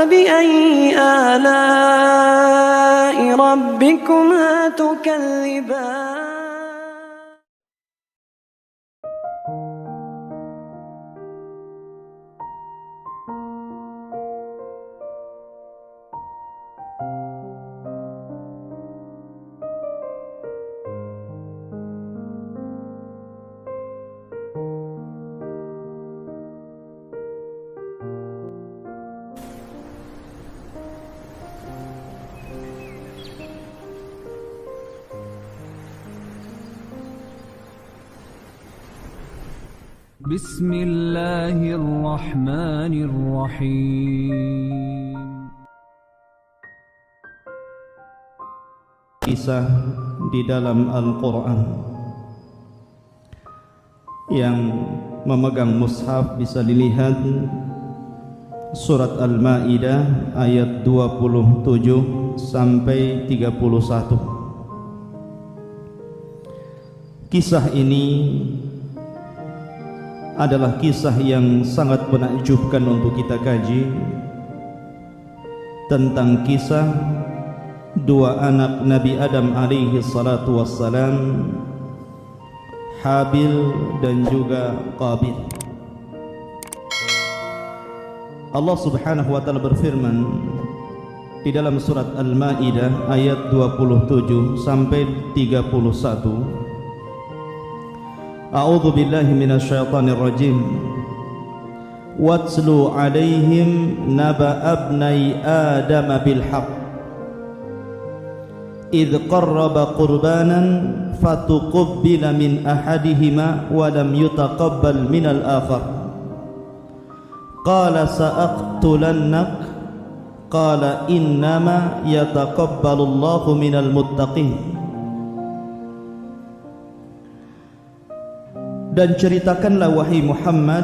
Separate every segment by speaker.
Speaker 1: فبأي آلاء ربكما تكذبان
Speaker 2: بسم الله الرحمن الرحيم.
Speaker 3: Kisah di dalam Al-Quran. Yang memegang mushaf bisa dilihat surat Al-Maidah ayat 27 sampai 31. Kisah ini adalah kisah yang sangat menakjubkan untuk kita kaji, tentang kisah dua anak Nabi Adam alaihi salatu wassalam, Habil dan juga Qabil. Allah subhanahu wa ta'ala berfirman di dalam surat Al-Maidah ayat 27 sampai 31. A'udzu billahi minasyaitonir rajim. Watslu 'alaihim naba'a ibnai Adam bil haqq idh qarraba qurbanan fatuqabbala min ahadihima wa lam yutaqabbal min al-akhar. Qala sa'aqtulannak qala innama yataqabbalu Allahu minal muttaqin. Dan ceritakanlah wahai Muhammad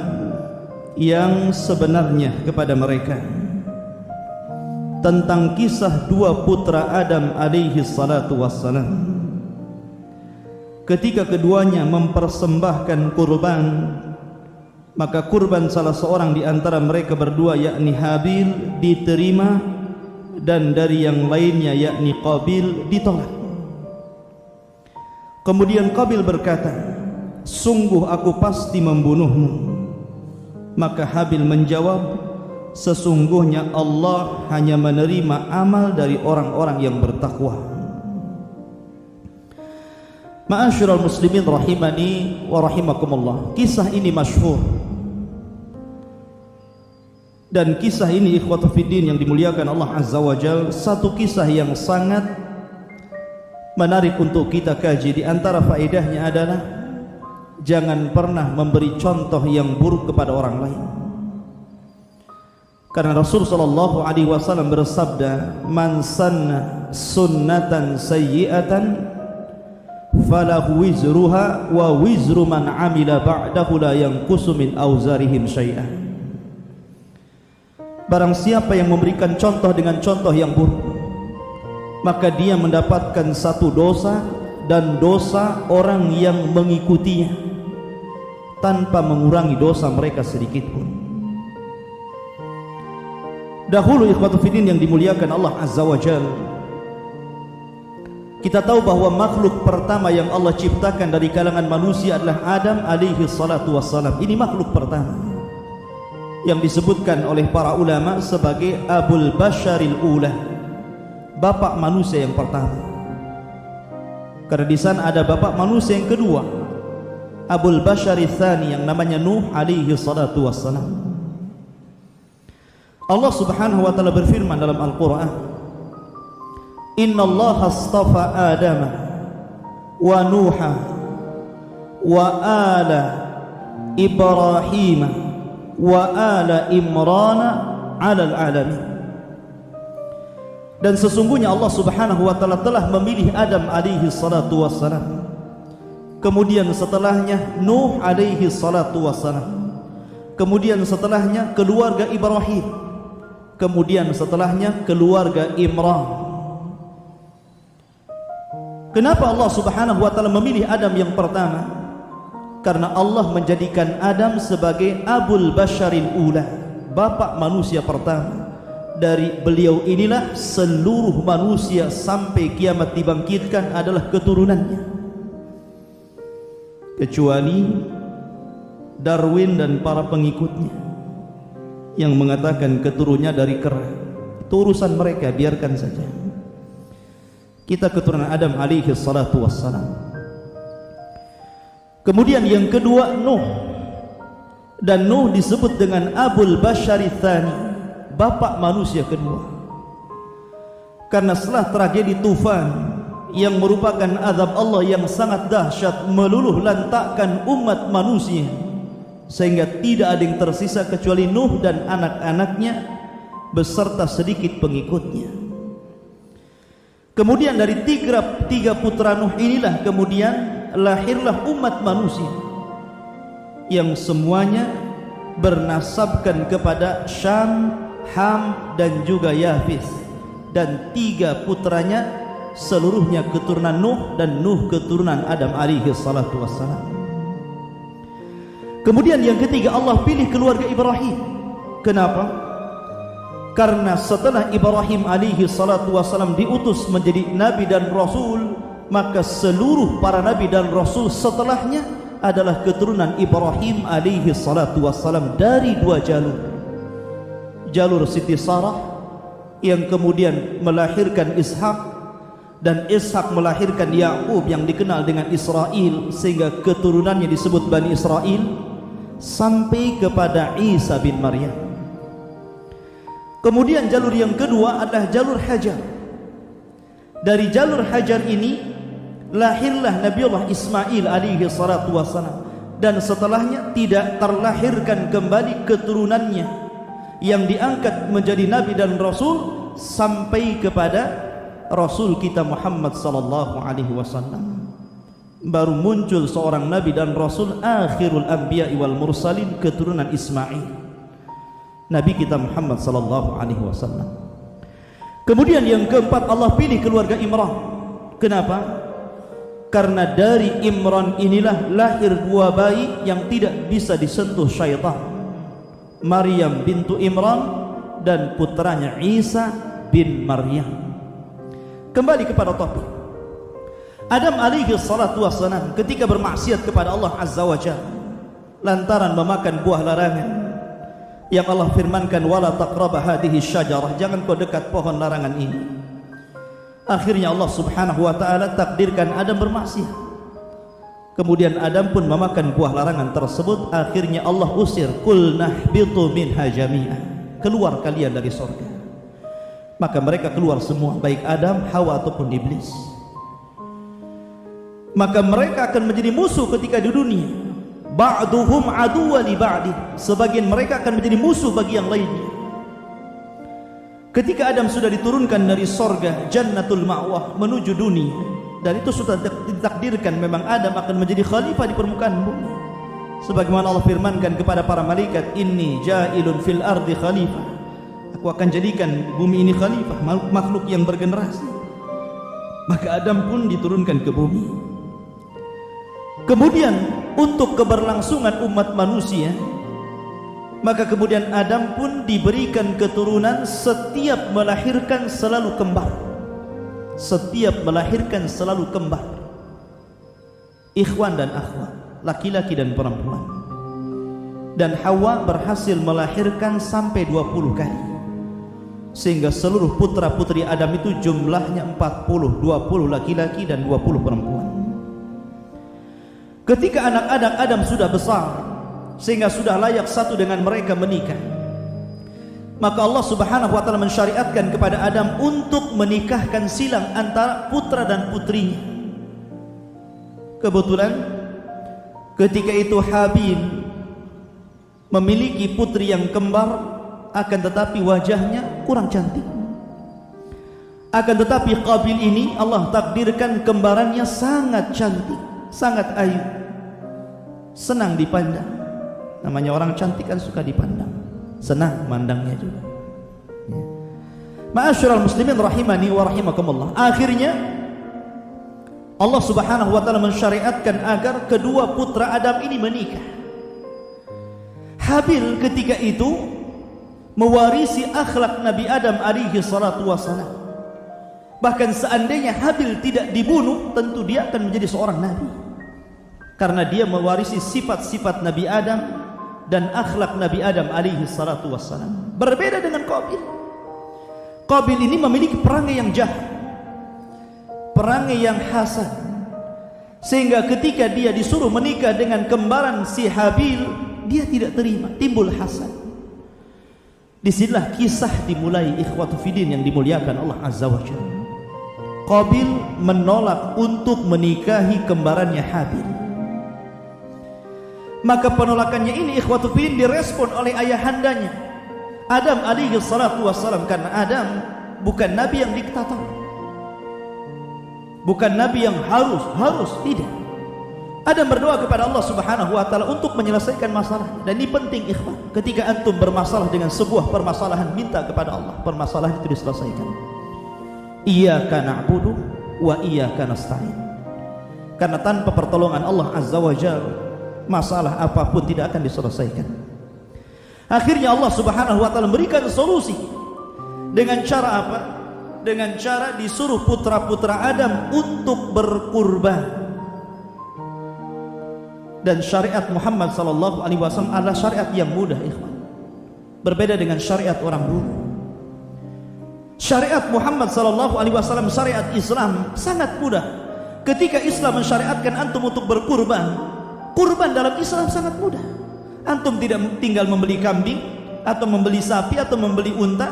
Speaker 3: yang sebenarnya kepada mereka tentang kisah dua putra Adam alaihi salatu wassalam, ketika keduanya mempersembahkan kurban, maka kurban salah seorang di antara mereka berdua yakni Habil diterima dan dari yang lainnya yakni Qabil ditolak. Kemudian Qabil berkata, sungguh aku pasti membunuhmu. Maka Habil menjawab, sesungguhnya Allah hanya menerima amal dari orang-orang yang bertakwa. Ma'asyiral muslimin rahimani wa rahimakumullah. Kisah ini masyhur, dan kisah ini ikhwatu fiddin yang dimuliakan Allah azza wa jalla, satu kisah yang sangat menarik untuk kita kaji. Di antara faedahnya adalah jangan pernah memberi contoh yang buruk kepada orang lain. Karena Rasul sallallahu alaihi wasallam bersabda, "Man sanna sunnatan sayyi'atan falahu wizruha wa wizru man 'amila ba'dahu la yanqusu min auzarihim syai'an." Barang siapa yang memberikan contoh dengan contoh yang buruk, maka dia mendapatkan satu dosa dan dosa orang yang mengikutinya tanpa mengurangi dosa mereka sedikit pun. Dahulu ikhwatu fiddin yang dimuliakan Allah azza wa jalla, kita tahu bahwa makhluk pertama yang Allah ciptakan dari kalangan manusia adalah Adam alaihi salatu wassalam. Ini makhluk pertama yang disebutkan oleh para ulama sebagai Abul Basharil Ula, bapak manusia yang pertama. Karena di sana ada bapak manusia yang kedua, Abul Basharil Tsani, yang namanya Nuh alaihi salatu wassalam. Allah subhanahu wa ta'ala berfirman dalam Al-Quran, Inna Allah astafa Adam wa Nuha wa ala Ibrahim wa ala Imran alal alamin. Dan sesungguhnya Allah subhanahu wa ta'ala telah memilih Adam alaihi salatu wassalam, kemudian setelahnya Nuh alaihi salatu wassalam, kemudian setelahnya keluarga Ibrahim, kemudian setelahnya keluarga Imran. Kenapa Allah subhanahu wa ta'ala memilih Adam yang pertama? Karena Allah menjadikan Adam sebagai Abul Basharil Ula, bapak manusia pertama, dari beliau inilah seluruh manusia sampai kiamat dibangkitkan adalah keturunannya, kecuali Darwin dan para pengikutnya yang mengatakan keturunannya dari kera. Itu urusan mereka, biarkan saja. Kita keturunan Adam alaihi salatu wassalam. Kemudian yang kedua Nuh, dan Nuh disebut dengan Abul Bashari Tsani, bapak manusia kedua, karena setelah tragedi tufan yang merupakan azab Allah yang sangat dahsyat meluluh lantakkan umat manusia sehingga tidak ada yang tersisa kecuali Nuh dan anak-anaknya beserta sedikit pengikutnya. Kemudian dari tiga putra Nuh inilah kemudian lahirlah umat manusia yang semuanya bernasabkan kepada Syam, Ham dan juga Yafis, dan tiga putranya seluruhnya keturunan Nuh dan Nuh keturunan Adam alaihi salatu wassalam. Kemudian yang ketiga Allah pilih keluarga Ibrahim. Kenapa? Karena setelah Ibrahim alaihi salatu wassalam diutus menjadi nabi dan rasul, maka seluruh para nabi dan rasul setelahnya adalah keturunan Ibrahim alaihi salatu wassalam dari dua jalur. Jalur Siti Sarah yang kemudian melahirkan Ishak, dan Ishak melahirkan Ya'qub yang dikenal dengan Israel, sehingga keturunannya disebut Bani Israel, sampai kepada Isa bin Maryam. Kemudian jalur yang kedua adalah jalur Hajar. Dari jalur Hajar ini lahirlah Nabiullah Ismail alaihi salatu wassalam, dan setelahnya tidak terlahirkan kembali keturunannya yang diangkat menjadi nabi dan rasul sampai kepada Rasul kita Muhammad sallallahu alaihi wasallam. Baru muncul seorang nabi dan rasul akhirul anbiya wal mursalin, keturunan Ismail, Nabi kita Muhammad sallallahu alaihi wasallam. Kemudian yang keempat Allah pilih keluarga Imran. Kenapa? Karena dari Imran inilah lahir dua bayi yang tidak bisa disentuh syaitan, Maryam bintu Imran dan putranya Isa bin Maryam. Kembali kepada topik. Adam alaihi salatu wassalam ketika bermaksiat kepada Allah azza wa jalla lantaran memakan buah larangan yang Allah firmankan, wala taqraba hadhihi syajarah, jangan kau dekat pohon larangan ini. Akhirnya Allah subhanahu wa ta'ala takdirkan Adam bermaksiat. Kemudian Adam pun memakan buah larangan tersebut. Akhirnya Allah usir, qul nahbitu minha jami'an, keluar kalian dari surga. Maka mereka keluar semua, baik Adam, Hawa ataupun iblis. Maka mereka akan menjadi musuh ketika di dunia. Ba'duhum aduwwa li ba'di, sebagian mereka akan menjadi musuh bagi yang lainnya. Ketika Adam sudah diturunkan dari sorga Jannatul Ma'wah menuju dunia, dan itu sudah ditakdirkan memang Adam akan menjadi khalifah di permukaan bumi, sebagaimana Allah firmankan kepada para malaikat, inni ja'ilun fil ardi khalifah, aku akan jadikan bumi ini khalifah, makhluk yang bergenerasi. Maka Adam pun diturunkan ke bumi. Kemudian untuk keberlangsungan umat manusia, maka kemudian Adam pun diberikan keturunan, setiap melahirkan selalu kembar. Setiap melahirkan selalu kembar, ikhwan dan akhwat, laki-laki dan perempuan. Dan Hawa berhasil melahirkan sampai 20 kali, sehingga seluruh putra putri Adam itu jumlahnya 40, 20 laki-laki dan 20 perempuan. Ketika anak-anak Adam sudah besar sehingga sudah layak satu dengan mereka menikah, maka Allah subhanahu wa ta'ala mensyariatkan kepada Adam untuk menikahkan silang antara putra dan putrinya. Kebetulan ketika itu Habil memiliki putri yang kembar, akan tetapi wajahnya kurang cantik. Akan tetapi Qabil ini Allah takdirkan kembarannya sangat cantik, sangat ayu, senang dipandang. Namanya orang cantik kan suka dipandang, senang mandangnya juga. Ma'asyiral muslimin rahimani wa rahimakumullah. Akhirnya Allah subhanahu wa ta'ala mensyariatkan agar kedua putra Adam ini menikah. Habil ketika itu mewarisi akhlak Nabi Adam alaihi salatu wassalam. Bahkan seandainya Habil tidak dibunuh, tentu dia akan menjadi seorang nabi, karena dia mewarisi sifat-sifat Nabi Adam dan akhlak Nabi Adam alaihi salatu wassalam. Berbeda dengan Qabil. Qabil ini memiliki perangai yang jahat, perangai yang hasad, sehingga ketika dia disuruh menikah dengan kembaran si Habil, dia tidak terima, timbul hasad. Disinilah kisah dimulai, ikhwatu fiddin yang dimuliakan Allah Azza wa Jalla. Qabil menolak untuk menikahi kembarannya Habil. Maka penolakannya ini, ikhwatu fiddin, direspon oleh ayahandanya Adam alaihi salatu wassalam, karena Adam bukan nabi yang diktator, bukan nabi yang harus tidak. Adam berdoa kepada Allah Subhanahu wa taala untuk menyelesaikan masalah. Dan ini penting, ikhwan. Ketika antum bermasalah dengan sebuah permasalahan, minta kepada Allah permasalahan itu diselesaikan. Iyyaka na'budu wa iyyaka nasta'in. Karena tanpa pertolongan Allah Azza wa Jalla, masalah apapun tidak akan diselesaikan. Akhirnya Allah Subhanahu wa taala memberikan solusi. Dengan cara apa? Dengan cara disuruh putra-putra Adam untuk berkurban. Dan syariat Muhammad sallallahu alaihi wasallam adalah syariat yang mudah, ikhwan. Berbeda dengan syariat orang dulu. Syariat Muhammad sallallahu alaihi wasallam, syariat Islam sangat mudah. Ketika Islam mensyariatkan antum untuk berkurban, kurban dalam Islam sangat mudah. Antum tidak tinggal membeli kambing atau membeli sapi atau membeli unta,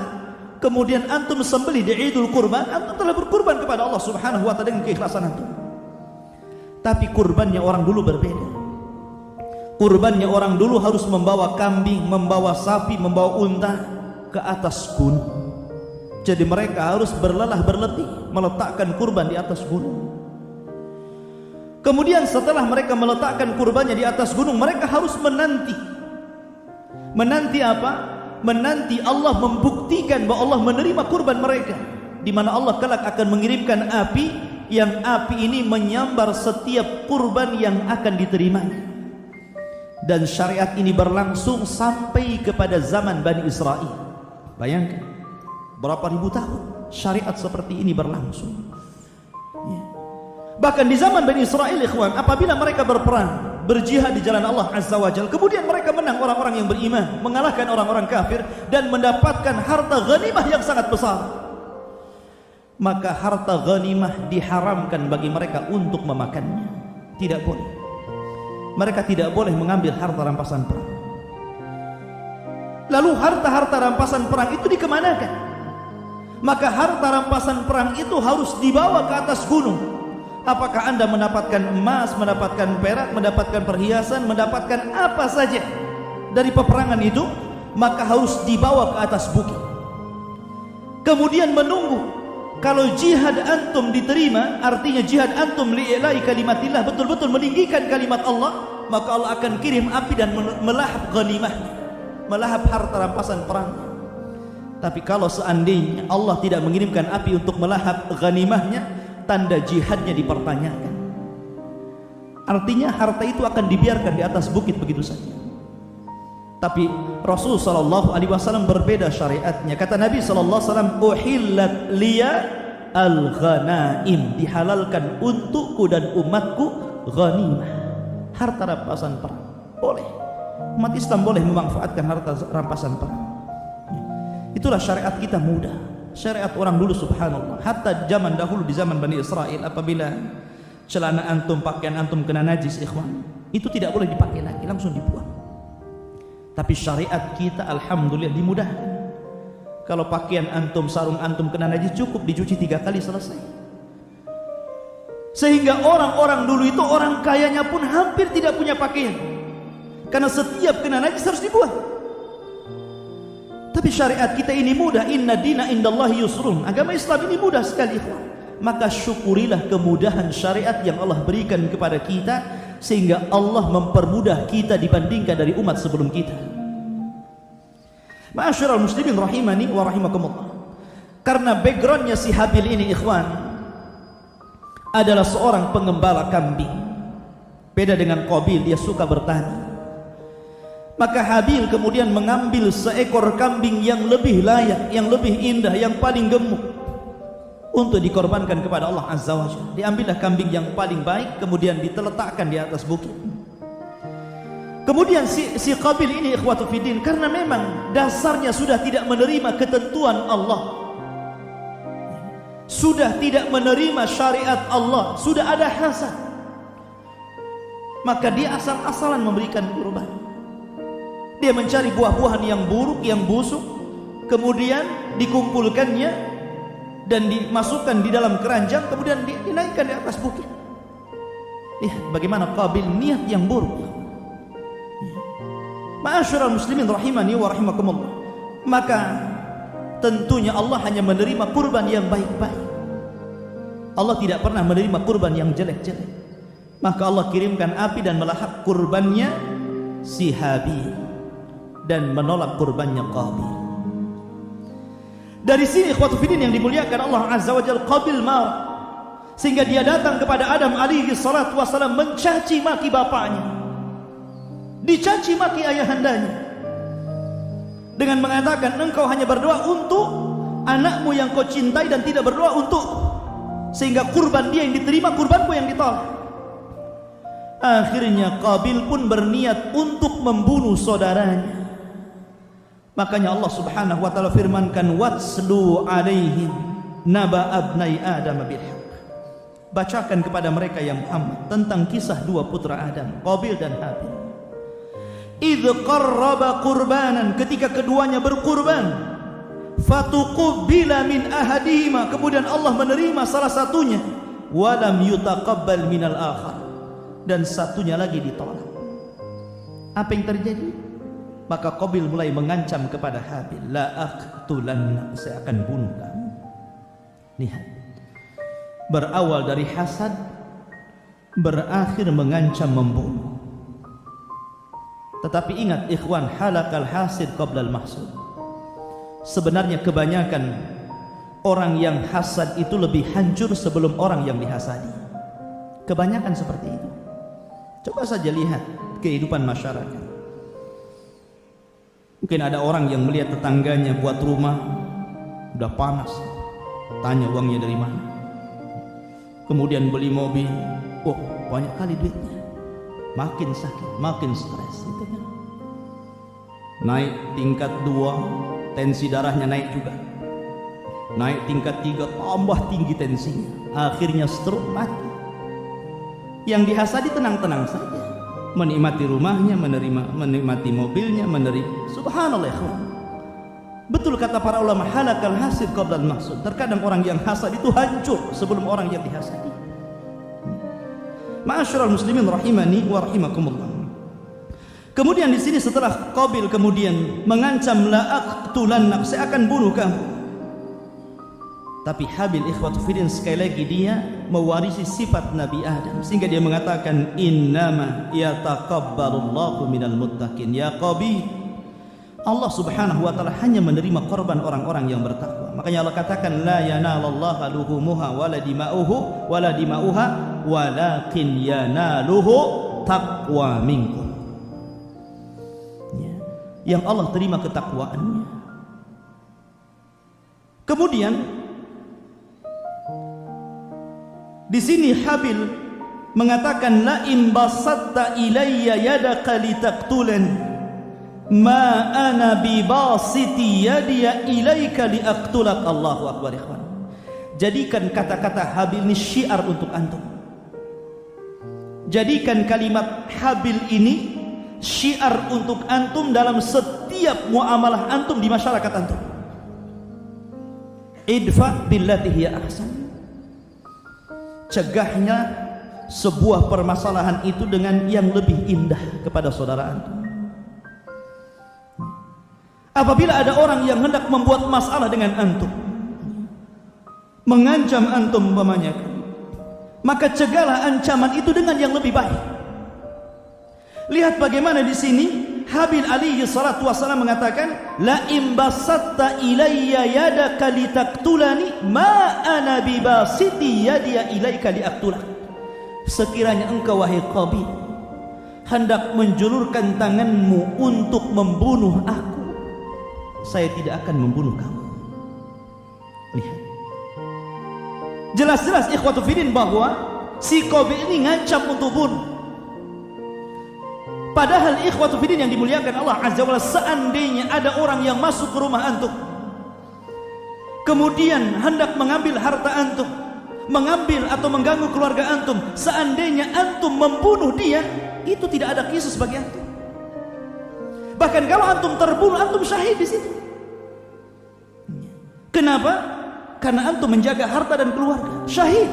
Speaker 3: kemudian antum sembelih di Idul Kurban, antum telah berkurban kepada Allah Subhanahu wa taala dengan keikhlasan antum. Tapi kurbannya orang dulu berbeda. Kurbannya orang dulu harus membawa kambing, membawa sapi, membawa unta ke atas gunung. Jadi mereka harus berlelah berletih meletakkan kurban di atas gunung. Kemudian setelah mereka meletakkan kurbannya di atas gunung, mereka harus menanti. Menanti apa? Menanti Allah membuktikan bahwa Allah menerima kurban mereka, di mana Allah kelak akan mengirimkan api, yang api ini menyambar setiap kurban yang akan diterimanya. Dan syariat ini berlangsung sampai kepada zaman Bani Israel. Bayangkan berapa ribu tahun syariat seperti ini berlangsung. Ya. Bahkan di zaman Bani Israel, ikhwan, apabila mereka berperang, berjihad di jalan Allah Azza wa Jalla, kemudian mereka menang orang-orang yang beriman, mengalahkan orang-orang kafir, dan mendapatkan harta ghanimah yang sangat besar, maka harta ghanimah diharamkan bagi mereka untuk memakannya. Tidak boleh. Mereka tidak boleh mengambil harta rampasan perang. Lalu harta-harta rampasan perang itu dikemanakan? Maka harta rampasan perang itu harus dibawa ke atas gunung. Apakah anda mendapatkan emas, mendapatkan perak, mendapatkan perhiasan, mendapatkan apa saja dari peperangan itu, maka harus dibawa ke atas bukit. Kemudian menunggu. Kalau jihad antum diterima, artinya jihad antum li'ilai kalimatillah, betul-betul meninggikan kalimat Allah, maka Allah akan kirim api dan melahap ghanimahnya, melahap harta rampasan perang. Tapi kalau seandainya Allah tidak mengirimkan api untuk melahap ghanimahnya, tanda jihadnya dipertanyakan. Artinya harta itu akan dibiarkan di atas bukit begitu saja. Tapi Rasul sallallahu alaihi wasallam berbeda syariatnya. Kata Nabi sallallahu alaihi wasallam, "Uhillat liya al-ghanaim." Dihalalkan untukku dan umatku ghanimah, harta rampasan perang. Boleh. Umat Islam boleh memanfaatkan harta rampasan perang. Itulah syariat kita mudah. Syariat orang dulu, subhanallah. Hatta zaman dahulu, di zaman Bani Israel, apabila celana antum, pakaian antum kena najis, ikhwan, itu tidak boleh dipakai lagi, langsung dibuang. Tapi syariat kita alhamdulillah dimudahkan. Kalau pakaian antum, sarung antum kena najis, cukup dicuci 3 kali selesai. Sehingga orang-orang dulu itu, orang kayanya pun hampir tidak punya pakaian, karena setiap kena najis harus dibuang. Tapi syariat kita ini mudah. Inna dina indallahi yusrun. Agama Islam ini mudah sekali. Maka syukurilah kemudahan syariat yang Allah berikan kepada kita, sehingga Allah mempermudah kita dibandingkan dari umat sebelum kita. Ma'asyiral muslimin rahimani wa rahimakumullah. Karena backgroundnya si Habil ini, ikhwan, adalah seorang pengembala kambing. Beda dengan Qabil, dia suka bertani. Maka Habil kemudian mengambil seekor kambing yang lebih layak, yang lebih indah, yang paling gemuk untuk dikorbankan kepada Allah Azza wa Jalla. Diambillah kambing yang paling baik, kemudian diletakkan di atas bukit. Kemudian si Qabil ini ikhwatu fiddin, karena memang dasarnya sudah tidak menerima ketentuan Allah, sudah tidak menerima syariat Allah, sudah ada hasad, maka dia asal-asalan memberikan kurban. Dia mencari buah-buahan yang buruk, yang busuk, kemudian dikumpulkannya dan dimasukkan di dalam keranjang, kemudian dinaikkan di atas bukit. Lihat bagaimana Qabil niat yang buruk. Ma'asyiral muslimin rahimani wa rahimakumullah. Maka tentunya Allah hanya menerima kurban yang baik-baik. Allah tidak pernah menerima kurban yang jelek-jelek. Maka Allah kirimkan api dan melahap kurbannya si Habil dan menolak kurbannya Qabil. Dari sini ikhwatu fiddin yang dimuliakan Allah Azza wa Jalla, Qabil marah sehingga dia datang kepada Adam alaihi salatu wasalam mencaci maki bapaknya, dicaci maki ayahandanya dengan mengatakan, engkau hanya berdoa untuk anakmu yang kau cintai dan tidak berdoa untuk, sehingga kurban dia yang diterima, kurbanku yang ditolak. Akhirnya Qabil pun berniat untuk membunuh saudaranya. Makanya Allah Subhanahu wa taala firmankan, watslu alaihim naba abnai Adam bil haqq. Bacakan kepada mereka yang Muhammad tentang kisah dua putra Adam, Qabil dan Habil. Idz qarraba qurbanan, ketika keduanya berkurban, fatuqbila min ahadihima, kemudian Allah menerima salah satunya, walam yutaqabbal minal akhar, dan satunya lagi ditolak. Apa yang terjadi? Maka Qabil mulai mengancam kepada Habil, la aqtulanna, saya akan bunuh kamu. Lihat, berawal dari hasad, berakhir mengancam membunuh. Tetapi ingat ikhwan, halakal hasid qablal mahsud. Sebenarnya kebanyakan orang yang hasad itu lebih hancur sebelum orang yang dihasadi. Kebanyakan seperti itu. Coba saja lihat kehidupan masyarakat. Mungkin ada orang yang melihat tetangganya buat rumah udah panas, tanya uangnya dari mana. Kemudian beli mobil, oh banyak kali duitnya. Makin sakit, makin stres, gitu kan. Naik tingkat 2, tensi darahnya naik juga. Naik tingkat 3, tambah tinggi tensinya. Akhirnya stroke, mati. Yang dihasadi tenang-tenang saja, menikmati rumahnya, menikmati mobilnya, subhanallah ikhwan. Betul kata para ulama, halakal hasid qablal mahsud. Terkadang orang yang hasad itu hancur sebelum orang yang dihasadi. Ma'asyiral muslimin rahimani wa rahimakumullah. Kemudian di sini setelah Qabil kemudian mengancam, la aqtulannak, saya akan bunuh kamu. Tapi Habil ikhwatu fiddin sekali lagi dia mewarisi sifat Nabi Adam, sehingga dia mengatakan, innama yataqabbalullahu minal muttaqin. Ya Qabil, Allah Subhanahu wa taala hanya menerima korban orang-orang yang bertakwa. Makanya Allah katakan, la yanalallahu luhumuha wala dima'uhu wala dima'uha walakin yanaluhu taqwa minkum. Ya. Yang Allah terima ketakwaannya. Kemudian di sini Habil mengatakan, la in basatta ilayya yadaka litaqtulani ma ana bi basiti yadiya ilaika liaqtulak. Allahu akbar ikhwan. Jadikan kata-kata Habil ini syiar untuk antum. Jadikan kalimat Habil ini syiar untuk antum dalam setiap muamalah antum di masyarakat antum. Idfa billati hiya ahsan. Cegahnya sebuah permasalahan itu dengan yang lebih indah kepada saudara antum. Apabila ada orang yang hendak membuat masalah dengan antum, mengancam antum umpamanya, maka cegahlah ancaman itu dengan yang lebih baik. Lihat bagaimana di sini Habil alaihi salatu wasallam mengatakan, la in basatta ilayya yadaka litaqtulani ma ana bi basiti yadiya ilaika liaqtulak. Sekiranya engkau wahai Qabil hendak menjulurkan tanganmu untuk membunuh aku, saya tidak akan membunuh kamu. Lihat, jelas-jelas ikhwatu fiddin bahwa si Qabil ini ngancam untuk bunuh. Padahal ikhwatu fiddin yang dimuliakan Allah Azza wa Jalla, seandainya ada orang yang masuk ke rumah antum, kemudian hendak mengambil harta antum, mengambil atau mengganggu keluarga antum, seandainya antum membunuh dia, itu tidak ada kisus bagi antum. Bahkan kalau antum terbunuh, antum syahid di situ. Kenapa? Karena antum menjaga harta dan keluarga, syahid.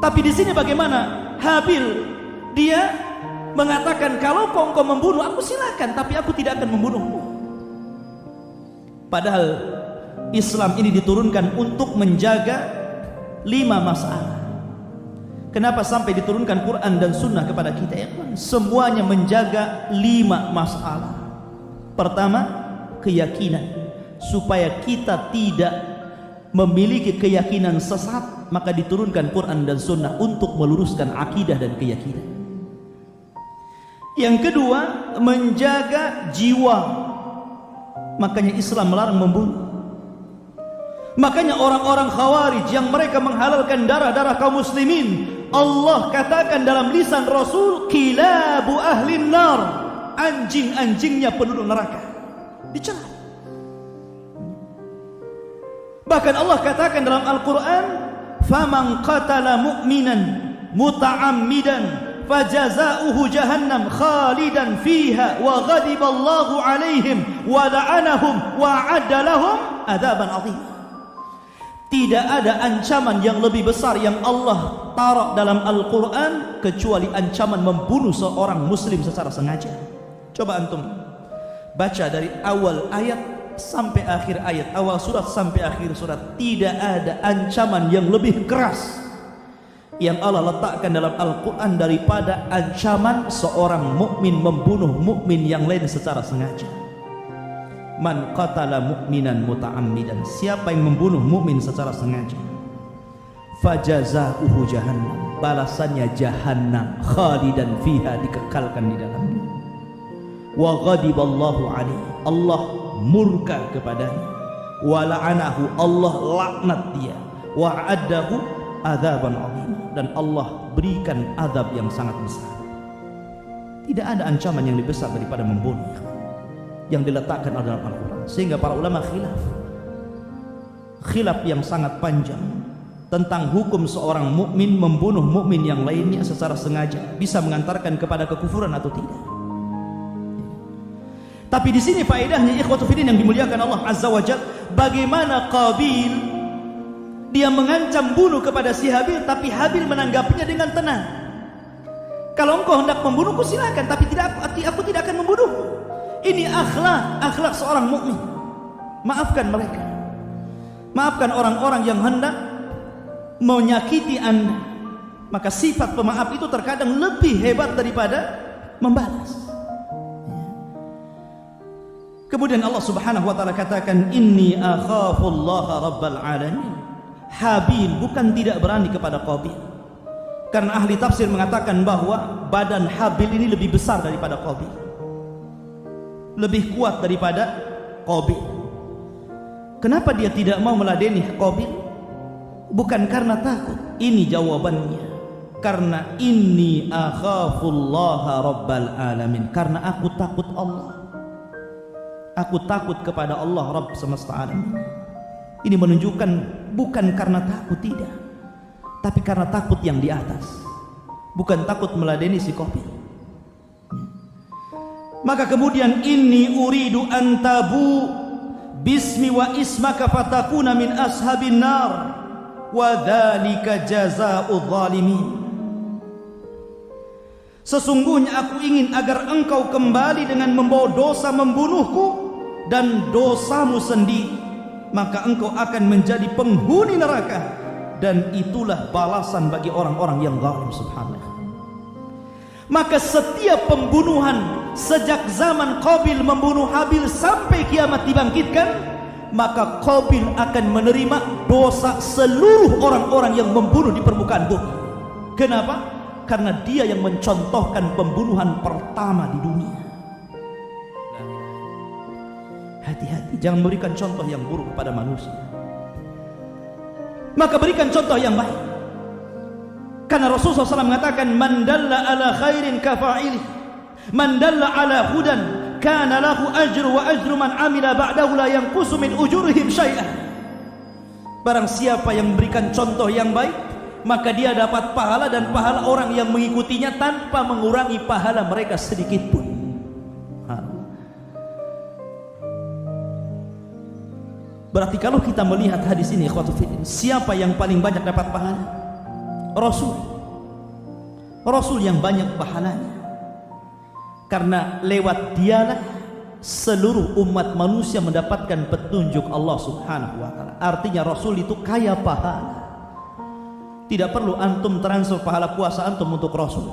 Speaker 3: Tapi di sini bagaimana? Habil dia mengatakan, kalau engkau membunuh aku silakan, tapi aku tidak akan membunuhmu. Padahal Islam ini diturunkan untuk menjaga 5 masalah. Kenapa sampai diturunkan Quran dan Sunnah kepada kita? Ya, semuanya menjaga 5 masalah. Pertama, keyakinan, supaya kita tidak memiliki keyakinan sesat, maka diturunkan Quran dan Sunnah untuk meluruskan akidah dan keyakinan. Yang kedua, menjaga jiwa, makanya Islam melarang membunuh. Makanya orang-orang Khawarij yang mereka menghalalkan darah-darah kaum muslimin, Allah katakan dalam lisan Rasul, kilabu ahlin nar, anjing-anjingnya penduduk neraka, dicela. Bahkan Allah katakan dalam Al-Quran, faman qatala mu'minan muta'ammidan fajaza'uhu jahannam khalidan fiha wa ghadiballahu alaihim wa la'anahum wa a'adda lahum adzaban 'adzim. Tidak ada ancaman yang lebih besar yang Allah taruh dalam Al-Quran kecuali ancaman membunuh seorang muslim secara sengaja. Coba antum baca dari awal ayat sampai akhir ayat, awal surat sampai akhir surat, tidak ada ancaman yang lebih keras yang Allah letakkan dalam Al-Quran daripada ancaman seorang mukmin membunuh mukmin yang lain secara sengaja. Man qatala mu'minan muta'ammidan, siapa yang membunuh mukmin secara sengaja, fajaza'uhu jahannam, balasannya jahannam, khalidan fiha, dikekalkan di dalamnya. Wa ghadiballahu alaihi, Allah murka kepadanya. Wa la'anahu, Allah laknat dia. Wa a'addahu adzaban 'adzim, dan Allah berikan azab yang sangat besar. Tidak ada ancaman yang lebih besar daripada membunuh yang diletakkan dalam Al-Quran. Sehingga para ulama khilaf yang sangat panjang tentang hukum seorang mukmin membunuh mukmin yang lainnya secara sengaja, bisa mengantarkan kepada kekufuran atau tidak. Tapi di sini faedahnya ikhwatu fiddin yang dimuliakan Allah Azza wa Jalla, bagaimana Qabil dia mengancam bunuh kepada si Habil, tapi Habil menanggapinya dengan tenang. Kalau engkau hendak membunuhku silakan, tapi aku tidak akan membunuhmu. Ini akhlak seorang mukmin. Maafkan mereka. Maafkan orang-orang yang hendak menyakiti Anda. Maka sifat pemaaf itu terkadang lebih hebat daripada membalas. Kemudian Allah Subhanahu wa taala katakan, inni akhafullaha rabbal alamin. Habil bukan tidak berani kepada Qabil, karena ahli tafsir mengatakan bahwa badan Habil ini lebih besar daripada Qabil, lebih kuat daripada Qabil. Kenapa dia tidak mau meladeni Qabil? Bukan karena takut, ini jawabannya, karena inni akhafullaha rabbal alamin, karena aku takut Allah. Aku takut kepada Allah Rabb semesta alam. Ini menunjukkan bukan karena takut, tidak, tapi karena takut yang di atas, bukan takut meladeni si Qabil. Maka kemudian, inni uridu an tabu bismi wa ismaka fatakuna min ashabin nar wa dzalika jazaa'udz zalimin. Sesungguhnya aku ingin agar engkau kembali dengan membawa dosa membunuhku dan dosamu sendiri, maka engkau akan menjadi penghuni neraka, dan itulah balasan bagi orang-orang yang zalim. Subhanallah. Maka setiap pembunuhan sejak zaman Qabil membunuh Habil sampai kiamat dibangkitkan, maka Qabil akan menerima dosa seluruh orang-orang yang membunuh di permukaan bumi. Kenapa? Karena dia yang mencontohkan pembunuhan pertama di dunia. Hati-hati, jangan memberikan contoh yang buruk kepada manusia. Maka berikan contoh yang baik. Karena Rasulullah SAW mengatakan, man dalla ala khairin kafa'ilih, man dalla ala hudan kana lahu ajru wa ajru man amila ba'dahu la yanqusu min ujurihim syai'an. Barang siapa yang memberikan contoh yang baik, maka dia dapat pahala dan pahala orang yang mengikutinya tanpa mengurangi pahala mereka sedikit pun. Berarti kalau kita melihat hadis ini, ikhwatu fillah, siapa yang paling banyak dapat pahala? Rasul. Rasul yang banyak pahalanya. Karena lewat dialah seluruh umat manusia mendapatkan petunjuk Allah Subhanahu wa taala. Artinya Rasul itu kaya pahala. Tidak perlu antum transfer pahala puasa antum untuk Rasul.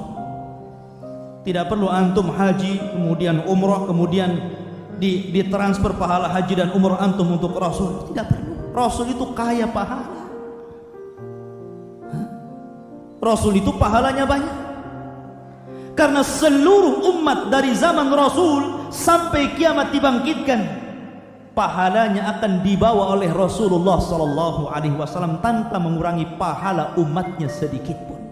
Speaker 3: Tidak perlu antum haji, kemudian umrah, kemudian ditransfer pahala haji dan umrah antum untuk Rasul. Tidak perlu. Rasul itu kaya pahala. Rasul itu pahalanya banyak. Karena seluruh umat dari zaman Rasul sampai kiamat dibangkitkan, pahalanya akan dibawa oleh Rasulullah SAW tanpa mengurangi pahala umatnya sedikit pun.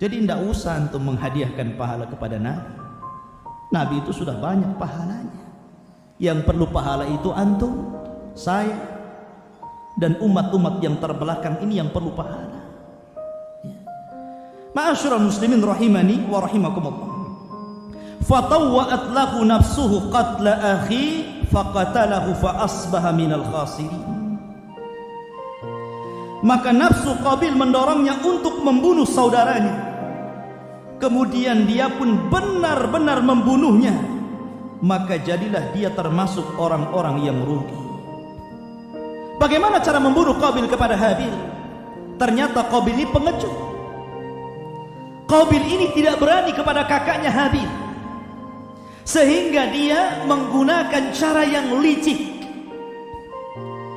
Speaker 3: Jadi tidak usah antum menghadiahkan pahala kepada Nabi. Nabi itu sudah banyak pahalanya. Yang perlu pahala itu antum, saya, dan umat-umat yang terbelakang ini yang perlu pahala. Ma'asyiral muslimin rahimani wa rahimakumullah. Fatawwa'at lahu nafsuhu qatla akhi faqatalahu fa asbaha minal khasirin. Maka nafsu Qabil mendorongnya untuk membunuh saudaranya. Kemudian dia pun benar-benar membunuhnya. Maka jadilah dia termasuk orang-orang yang rugi. Bagaimana cara membunuh Qabil kepada Habil? Ternyata Qabil ini pengecut. Qabil ini tidak berani kepada kakaknya Habil, sehingga dia menggunakan cara yang licik.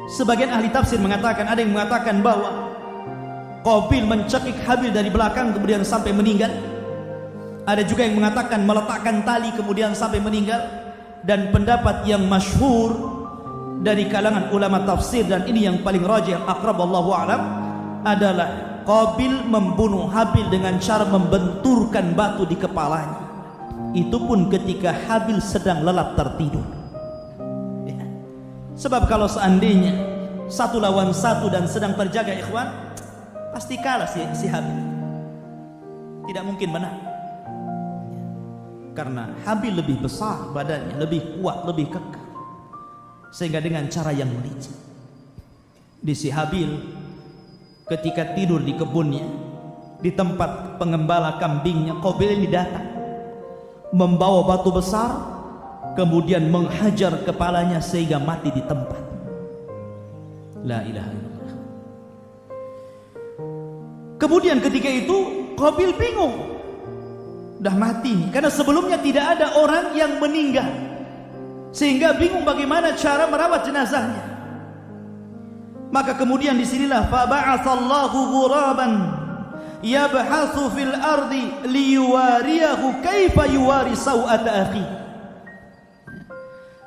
Speaker 3: Sebagian ahli tafsir mengatakan, ada yang mengatakan bahwa Qabil mencekik Habil dari belakang kemudian sampai meninggal. Ada juga yang mengatakan meletakkan tali kemudian sampai meninggal. Dan pendapat yang masyhur dari kalangan ulama tafsir, dan ini yang paling rajih, aqrab Allahu a'lam, adalah Qabil membunuh Habil dengan cara membenturkan batu di kepalanya. Itu pun ketika Habil sedang lelap tertidur. Ya. Sebab kalau seandainya satu lawan satu dan sedang terjaga ikhwan, pasti kalah si Habil. Tidak mungkin menang. Karena Habil lebih besar badannya, lebih kuat, lebih kekal. Sehingga dengan cara yang licik, di si Habil ketika tidur di kebunnya, di tempat pengembala kambingnya, Qabil ini datang membawa batu besar, kemudian menghajar kepalanya sehingga mati di tempat. La ilaha illallah. Kemudian ketika itu Qabil bingung, udah mati nih, karena sebelumnya tidak ada orang yang meninggal, sehingga bingung bagaimana cara merawat jenazahnya. Maka kemudian disinilah faba'atsallahu ghuraban yabhatsu fil ardi liyuwariyahu kaifa yuwari sau'ata akhi.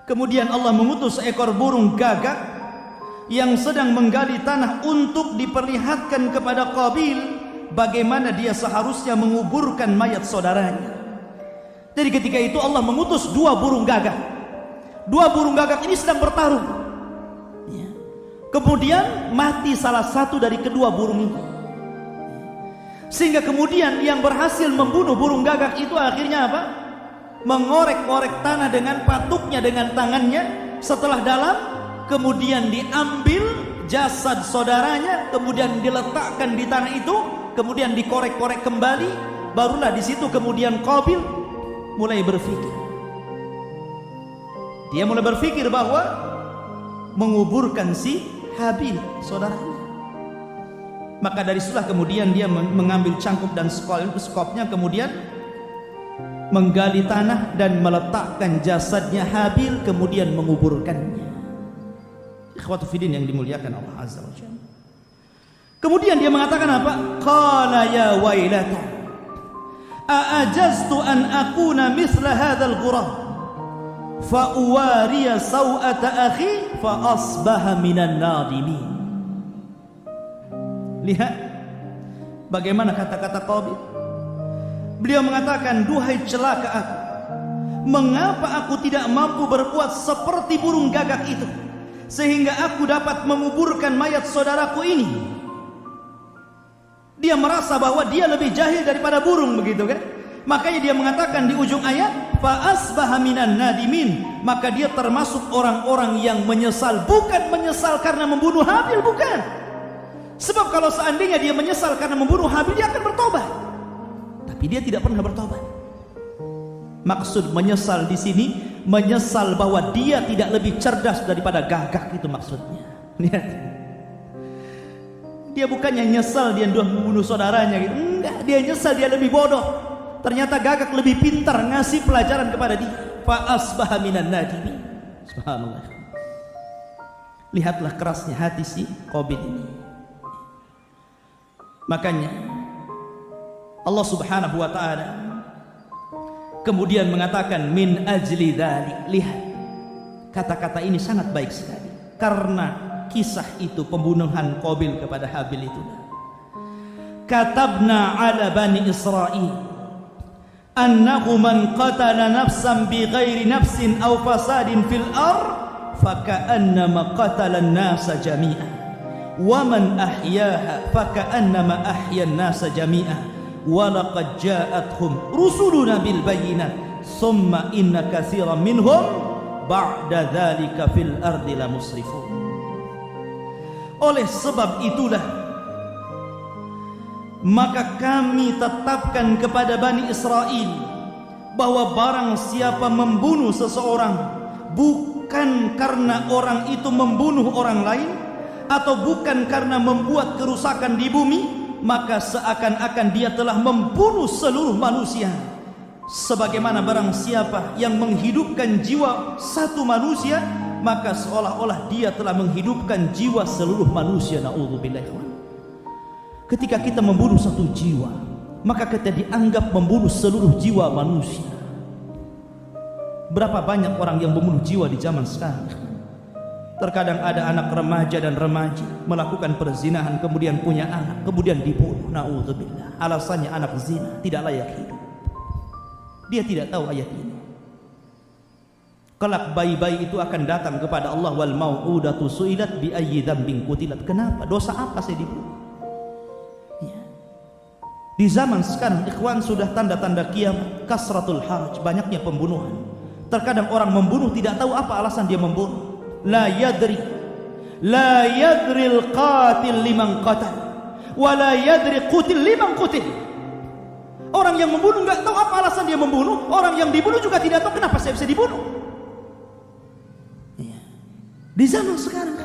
Speaker 3: Kemudian Allah mengutus seekor burung gagak yang sedang menggali tanah untuk diperlihatkan kepada Qabil bagaimana dia seharusnya menguburkan mayat saudaranya. Jadi ketika itu Allah mengutus dua burung gagak. Dua burung gagak ini sedang bertarung. Kemudian mati salah satu dari kedua burung ini. Sehingga kemudian yang berhasil membunuh burung gagak itu akhirnya apa? Mengorek-orek tanah dengan patuknya, dengan tangannya. Setelah dalam, kemudian diambil jasad saudaranya, kemudian diletakkan di tanah itu, kemudian dikorek-korek kembali. Barulah di situ kemudian Qabil mulai berpikir. Dia mulai berpikir bahwa menguburkan si Habil saudaranya. Maka dari situlah kemudian dia mengambil cangkuk dan skopnya, kemudian menggali tanah dan meletakkan jasadnya Habil, kemudian menguburkannya. Ikhwatu fiddin yang dimuliakan Allah Azza wa Jalla. Kemudian dia mengatakan apa? Qala ya wailata a'ajaztu an akuna mithla hadzal ghurab fa uwariya sawata akhi fa asbaha minan nadimin. Lihat bagaimana kata-kata Qabil. Beliau mengatakan, duhai celaka aku, mengapa aku tidak mampu berbuat seperti burung gagak itu sehingga aku dapat menguburkan mayat saudaraku ini. Dia merasa bahwa dia lebih jahil daripada burung, begitu kan? Makanya dia mengatakan di ujung ayat, fa asbaha minan nadimin, maka dia termasuk orang-orang yang menyesal. Bukan menyesal karena membunuh Habil, bukan. Sebab kalau seandainya dia menyesal karena membunuh Habil, dia akan bertobat. Tapi dia tidak pernah bertobat. Maksud menyesal di sini, menyesal bahwa dia tidak lebih cerdas daripada gagak, itu maksudnya. Lihat. Dia bukannya nyesal dia membunuh saudaranya gitu. Enggak, dia nyesal dia lebih bodoh. Ternyata gagak lebih pintar ngasih pelajaran kepada dia. Fa asbaha minan nadimin. Subhanallah. Lihatlah kerasnya hati si Qabil ini. Makanya Allah Subhanahu wa taala kemudian mengatakan min ajli dzalik. Lihat, kata-kata ini sangat baik sekali. Karena kisah itu, pembunuhan Qabil kepada Habil itu, katabna ala bani Israil annahu man qatala nafsan bighairi nafsin aw fasadin fil ard faka'annama qatala an-nasa jami'an wa man ahyaha faka'annama ahya an-nasa jami'an wa laqad ja'atuhum rusuluna bil bayyinat thumma inna katsiran minhum ba'da dzalika fil ardi la musrifun. Oleh sebab itulah maka kami tetapkan kepada Bani Israel bahwa barang siapa membunuh seseorang bukan karena orang itu membunuh orang lain atau bukan karena membuat kerusakan di bumi, maka seakan-akan dia telah membunuh seluruh manusia. Sebagaimana barang siapa yang menghidupkan jiwa satu manusia, maka seolah-olah dia telah menghidupkan jiwa seluruh manusia. Na'udzubillah. Ketika kita membunuh satu jiwa, maka kita dianggap membunuh seluruh jiwa manusia. Berapa banyak orang yang membunuh jiwa di zaman sekarang? Terkadang ada anak remaja dan remaji melakukan perzinahan, kemudian punya anak, kemudian dibunuh. Na'udzubillah. Alasannya anak zina tidak layak hidup. Dia tidak tahu ayat ini. Kelak bayi-bayi itu akan datang kepada Allah, wal mau'udatu su'ilat bi ayyi dzambin qutilat. Kenapa? Dosa apa saya dibunuh? Ya. Di zaman sekarang ikhwan sudah tanda-tanda kiamat, kasratul haraj, banyaknya pembunuhan. Terkadang orang membunuh tidak tahu apa alasan dia membunuh. La yadri al-qatil liman qatal wa la yadri qutil liman qutil. Orang yang membunuh enggak tahu apa alasan dia membunuh, orang yang dibunuh juga tidak tahu kenapa saya bisa dibunuh. Ya. Di zaman sekarang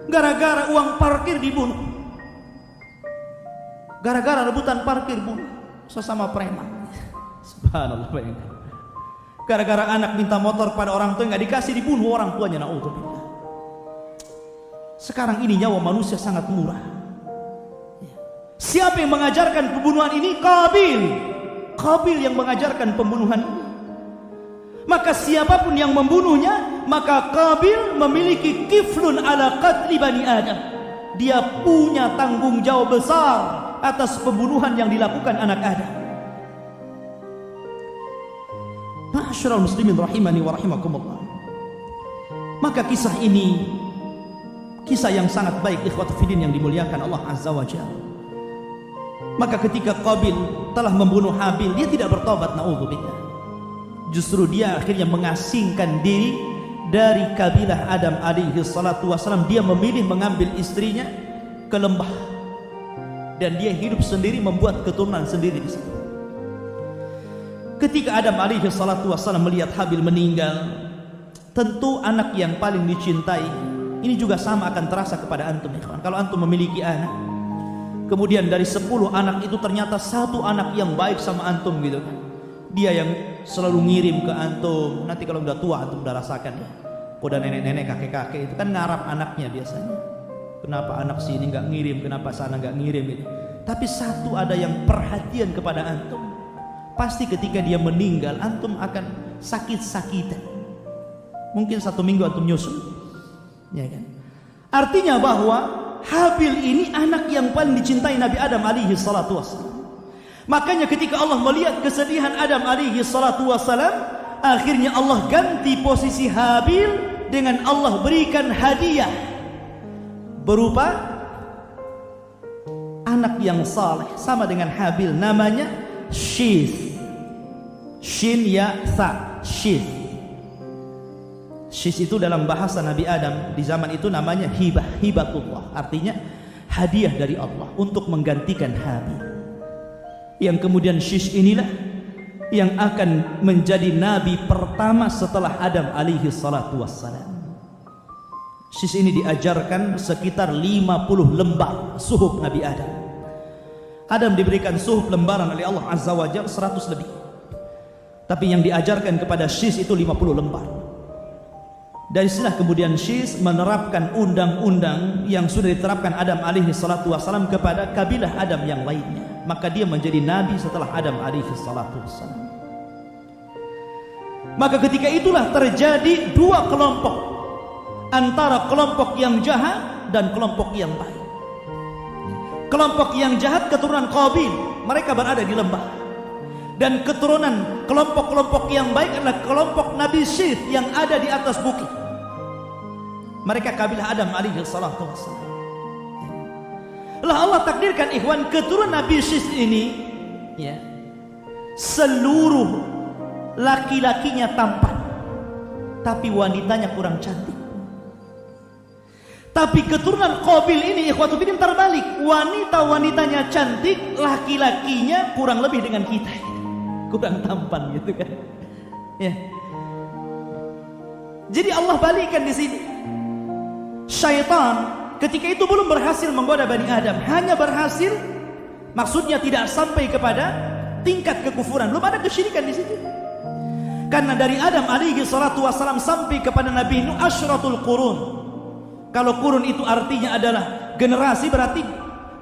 Speaker 3: gara-gara uang parkir dibunuh. Gara-gara rebutan parkir bunuh sesama preman. Subhanallah, bayangkan. Gara-gara anak minta motor pada orang tua enggak dikasih, dibunuh orang tuanya. Na'udzubillah. Sekarang ini nyawa manusia sangat murah. Siapa yang mengajarkan pembunuhan ini? Qabil yang mengajarkan pembunuhan ini. Maka siapapun yang membunuhnya, maka Qabil memiliki kiflun ala qatli bani Adam. Dia punya tanggung jawab besar atas pembunuhan yang dilakukan anak Adam. Ma'asyiral muslimin rahimani wa rahimakumullah. Maka kisah ini kisah yang sangat baik, ikhwat fillah yang dimuliakan Allah Azza wa Jalla. Maka ketika Qabil telah membunuh Habil, dia tidak bertobat, na'udzubillah. Justru dia akhirnya mengasingkan diri dari kabilah Adam alaihi salatu wassalam. Dia memilih mengambil istrinya ke lembah dan dia hidup sendiri, membuat keturunan sendiri di situ. Ketika Adam alaihi salatu wassalam melihat Habil meninggal, tentu anak yang paling dicintai ini juga sama akan terasa kepada antum, ikhwan. Kalau antum memiliki anak, kemudian dari 10 anak itu ternyata satu anak yang baik sama antum gitu kan. Dia yang selalu ngirim ke antum. Nanti kalau udah tua antum udah rasakan ya. Udah nenek-nenek, kakek-kakek itu kan ngarap anaknya biasanya. Kenapa anak sini nggak ngirim, kenapa sana nggak ngirim gitu. Tapi satu ada yang perhatian kepada antum. Pasti ketika dia meninggal antum akan sakit-sakitan. Mungkin 1 minggu antum nyusul, ya kan? Artinya bahwa Habil ini anak yang paling dicintai Nabi Adam alaihi salatu wassalam. Makanya ketika Allah melihat kesedihan Adam alaihi salatu wassalam, akhirnya Allah ganti posisi Habil dengan Allah berikan hadiah berupa anak yang saleh sama dengan Habil, namanya Syith. Shin ya sa, Syith. Syith itu dalam bahasa Nabi Adam di zaman itu namanya hibah, hibatullah, artinya hadiah dari Allah untuk menggantikan Habil. Yang kemudian Syith inilah yang akan menjadi nabi pertama setelah Adam alaihi salatu wassalam. Syith ini diajarkan sekitar 50 lembar suhuf Nabi Adam. Adam diberikan suhuf lembaran oleh Allah Azza wa Jalla 100 lebih. Tapi yang diajarkan kepada Syith itu 50 lembar. Dari sinilah kemudian Syith menerapkan undang-undang yang sudah diterapkan Adam alaihi salatu wassalam kepada kabilah Adam yang lainnya. Maka dia menjadi nabi setelah Adam alaihi salatu wassalam. Maka ketika itulah terjadi 2 kelompok, antara kelompok yang jahat dan kelompok yang baik. Kelompok yang jahat keturunan Qabil, mereka berada di lembah. Dan keturunan kelompok-kelompok yang baik adalah kelompok Nabi Syith yang ada di atas bukit. Mereka kabilah Adam alaihi salatu wassalam. Lah Allah takdirkan ikhwan, keturunan Nabi Syith ini ya, seluruh laki-lakinya tampan, tapi wanitanya kurang cantik. Tapi keturunan Qabil ini ikhwatul fiddin terbalik, wanita-wanitanya cantik, laki-lakinya kurang lebih dengan kita, kurang tampan gitu kan. Ya. Jadi Allah balikkan di sini. Syaitan ketika itu belum berhasil menggoda Bani Adam, hanya berhasil, maksudnya tidak sampai kepada tingkat kekufuran, belum ada kesyirikan di situ. Karena dari Adam alaihi salatu wassalam sampai kepada Nabi Nuh asyratul qurun. Kalau kurun itu artinya adalah generasi, berarti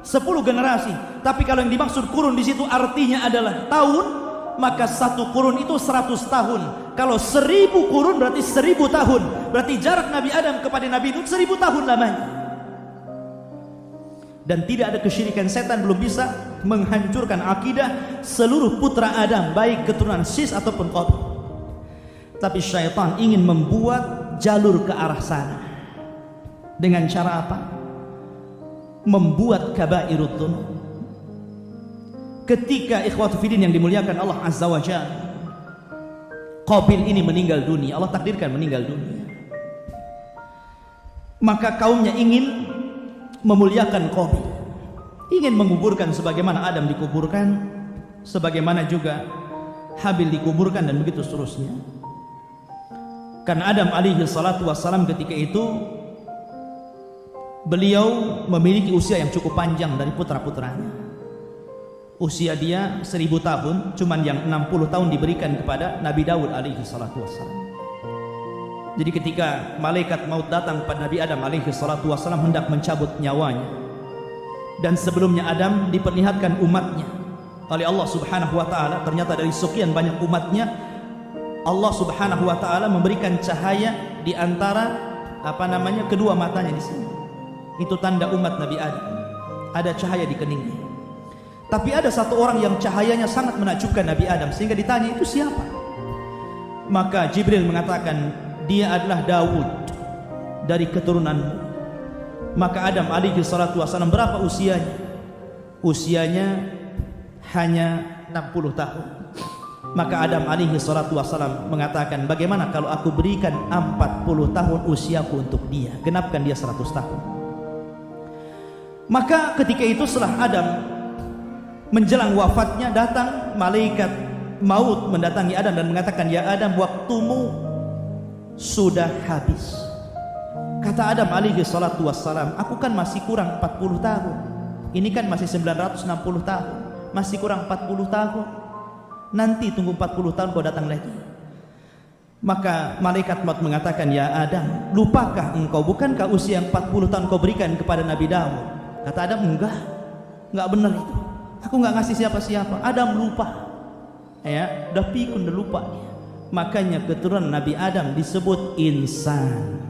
Speaker 3: 10 generasi. Tapi kalau yang dimaksud kurun di situ artinya adalah tahun, maka 1 kurun itu 100 tahun. Kalau 1000 kurun berarti 1000 tahun. Berarti jarak Nabi Adam kepada Nabi Nuh 1000 tahun lamanya. Dan tidak ada kesyirikan, setan belum bisa menghancurkan akidah seluruh putra Adam, baik keturunan Syith ataupun Qabil. Tapi syaitan ingin membuat jalur ke arah sana. Dengan cara apa? Membuat kabairud dzunub. Ketika ikhwatu fiddin yang dimuliakan Allah Azza wa Jalla, Qabil ini meninggal dunia, Allah takdirkan meninggal dunia. Maka kaumnya ingin memuliakan Qabil, ingin menguburkan sebagaimana Adam dikuburkan, sebagaimana juga Habil dikuburkan, dan begitu seterusnya. Karena Adam alaihi salatu wassalam ketika itu beliau memiliki usia yang cukup panjang dari putra-putranya. Usia dia 1000 tahun, cuman yang 60 tahun diberikan kepada Nabi Daud alaihi salatu wassalam. Jadi ketika malaikat maut datang pada Nabi Adam alaihi salatu wassalam hendak mencabut nyawanya, dan sebelumnya Adam diperlihatkan umatnya oleh Allah subhanahu wa ta'ala, ternyata dari sekian banyak umatnya Allah subhanahu wa ta'ala memberikan cahaya di antara kedua matanya di sini. Itu tanda umat Nabi Adam, ada cahaya di keningnya. Tapi ada satu orang yang cahayanya sangat menakjubkan Nabi Adam, sehingga ditanya itu siapa? Maka Jibril mengatakan dia adalah Daud dari keturunanmu. Maka Adam alaihi salatu wassalam berapa usianya? Usianya hanya 60 tahun. Maka Adam alaihi salatu wassalam mengatakan, bagaimana kalau aku berikan 40 tahun usiaku untuk dia, genapkan dia 100 tahun. Maka ketika itu setelah Adam menjelang wafatnya, datang malaikat maut mendatangi Adam dan mengatakan, ya Adam, waktumu sudah habis. Kata Adam alaihi salatu wassalam, aku kan masih kurang 40 tahun, ini kan masih 960 tahun, masih kurang 40 tahun, nanti tunggu 40 tahun kau datang lagi. Maka malaikat maut mengatakan, ya Adam, lupakah engkau, bukankah usia yang 40 tahun kau berikan kepada Nabi Daud? Kata Adam, enggak benar itu, aku enggak ngasih siapa-siapa. Adam lupa, ya, udah pikun, udah lupa dia. Makanya keturunan Nabi Adam disebut insan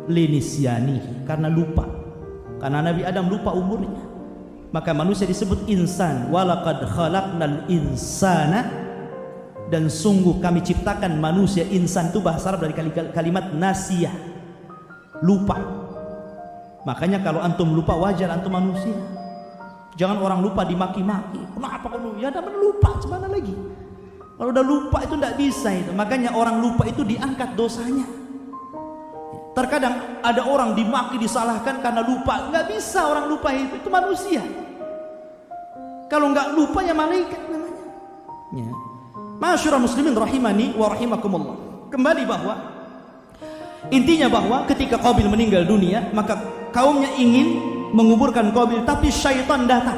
Speaker 3: linisyani, karena lupa. Karena Nabi Adam lupa umurnya, maka manusia disebut insan. Walaqad khalaqnal insana, dan sungguh kami ciptakan manusia. Insan itu bahasa Arab dari kalimat nasiyah, lupa. Makanya kalau antum lupa wajar, antum manusia. Jangan orang lupa dimaki-maki. Kenapa kamu? Ya namanya lupa, gimana lagi? Kalau udah lupa itu tidak bisa itu. Makanya orang lupa itu diangkat dosanya. Terkadang ada orang dimaki, disalahkan karena lupa. Nggak bisa orang lupa itu manusia. Kalau nggak lupa ya malaikat namanya. Ya. Ma'asyiral muslimin rahimani wa rahimakumullah. Kembali bahwa intinya bahwa ketika Qabil meninggal dunia, maka kaumnya ingin menguburkan Qabil, tapi syaitan datang.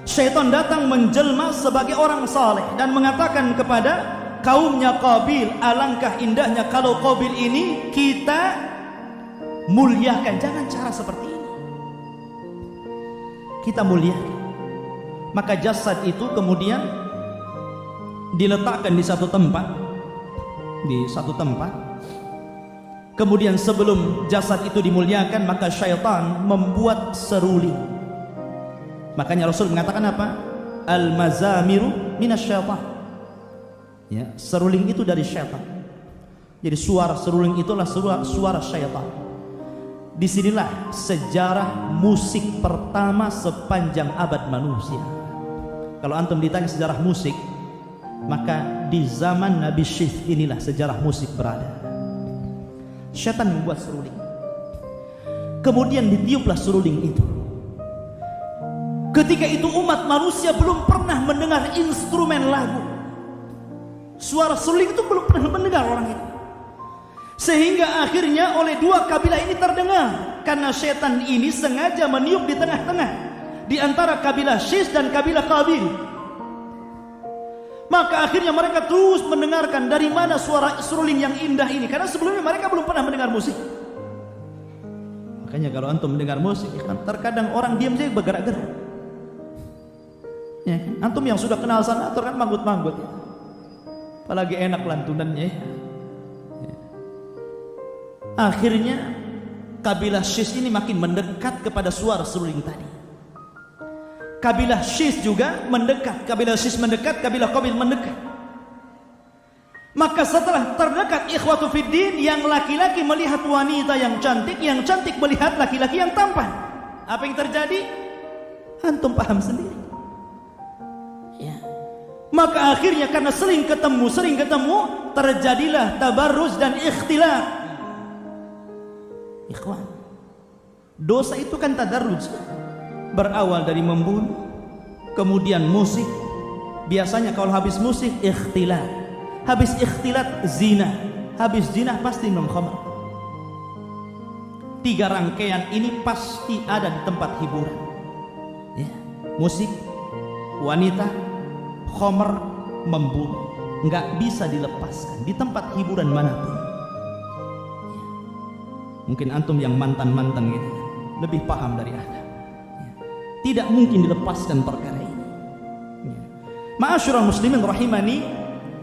Speaker 3: Syaitan datang menjelma sebagai orang saleh dan mengatakan kepada kaumnya Qabil, alangkah indahnya kalau Qabil ini kita muliakan. Jangan cara seperti ini, kita muliakan. Maka jasad itu kemudian diletakkan di satu tempat. Kemudian sebelum jasad itu dimuliakan, maka syaitan membuat seruling. Makanya Rasul mengatakan apa? Al-mazamiru minasyaitan. Ya, seruling itu dari syaitan. Jadi suara seruling itulah suara syaitan. Disinilah sejarah musik pertama sepanjang abad manusia. Kalau antum ditanya sejarah musik, maka di zaman Nabi Syith inilah sejarah musik berada. Syaitan membuat seruling, kemudian ditiuplah seruling itu. Ketika itu umat manusia belum pernah mendengar instrumen lagu. Suara seruling itu belum pernah mendengar orang itu. Sehingga akhirnya oleh dua kabilah ini terdengar, karena syaitan ini sengaja meniup di tengah-tengah, di antara kabilah Syith dan kabilah Qabil. Maka akhirnya mereka terus mendengarkan dari mana suara seruling yang indah ini, karena sebelumnya mereka belum pernah mendengar musik. Makanya kalau antum mendengar musik, terkadang orang diam saja bergerak-gerak. Ya, antum yang sudah kenal sanator kan manggut-manggut, ya. Apalagi enak lantunannya. Ya. Akhirnya kabilah Syith ini makin mendekat kepada suara seruling tadi. Kabilah Syith juga mendekat, kabilah Syith mendekat, kabilah Qabil mendekat. Maka setelah terdekat ikhwatu fiddin, yang laki-laki melihat wanita yang cantik melihat laki-laki yang tampan. Apa yang terjadi? Antum paham sendiri. Ya. Maka akhirnya karena sering ketemu, terjadilah tabarruz dan ikhtilat. Ikhwan, dosa itu kan tadarruj. Berawal dari membunuh, kemudian musik. Biasanya kalau habis musik ikhtilat, habis ikhtilat zina, habis zina pasti minum khamr. 3 rangkaian ini pasti ada di tempat hiburan, ya. Musik, wanita, khamr, membunuh. Nggak bisa dilepaskan di tempat hiburan manapun, ya. Mungkin antum yang mantan gitu lebih paham dari Anda. Tidak mungkin dilepaskan perkara ini. Ma'asyiral muslimin rahimani